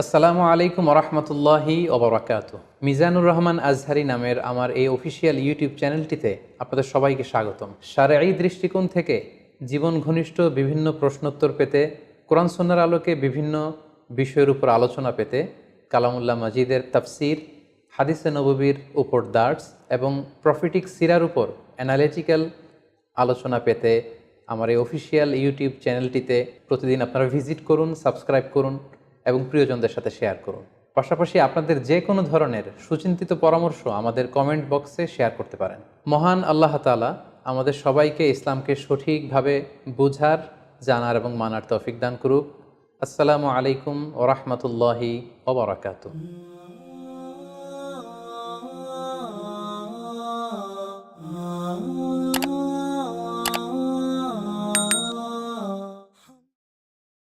আসসালামু আলাইকুম ওরহমতুল্লাহি ওবরাকাতুহ। মিজানুর রহমান আজহারি নামের আমার এই অফিসিয়াল ইউটিউব চ্যানেলটিতে আপনাদের সবাইকে স্বাগতম। শারঈ দৃষ্টিকোণ থেকে জীবন ঘনিষ্ঠ বিভিন্ন প্রশ্নোত্তর পেতে, কোরআন সুন্নাহর আলোকে বিভিন্ন বিষয়ের উপর আলোচনা পেতে, কালামুল্লাহ মাজিদের তাফসির, হাদিসে নববীর উপর দার্স এবং প্রফিটিক সিরার উপর অ্যানালিটিক্যাল আলোচনা পেতে আমার এই অফিসিয়াল ইউটিউব চ্যানেলটিতে প্রতিদিন আপনারা ভিজিট করুন, সাবস্ক্রাইব করুন এবং প্রিয়জনদের সাথে শেয়ার করুন। পাশাপাশি আপনাদের যে কোনো ধরনের সুচিন্তিত পরামর্শ আমাদের কমেন্ট বক্সে শেয়ার করতে পারেন। মহান আল্লাহ তাআলা আমাদের সবাইকে ইসলামকে সঠিকভাবে বুঝার, জানার এবং মানার তৌফিক দান করুক। আসসালামু আলাইকুম ওয়া রাহমাতুল্লাহি ওয়া বারাকাতুহু।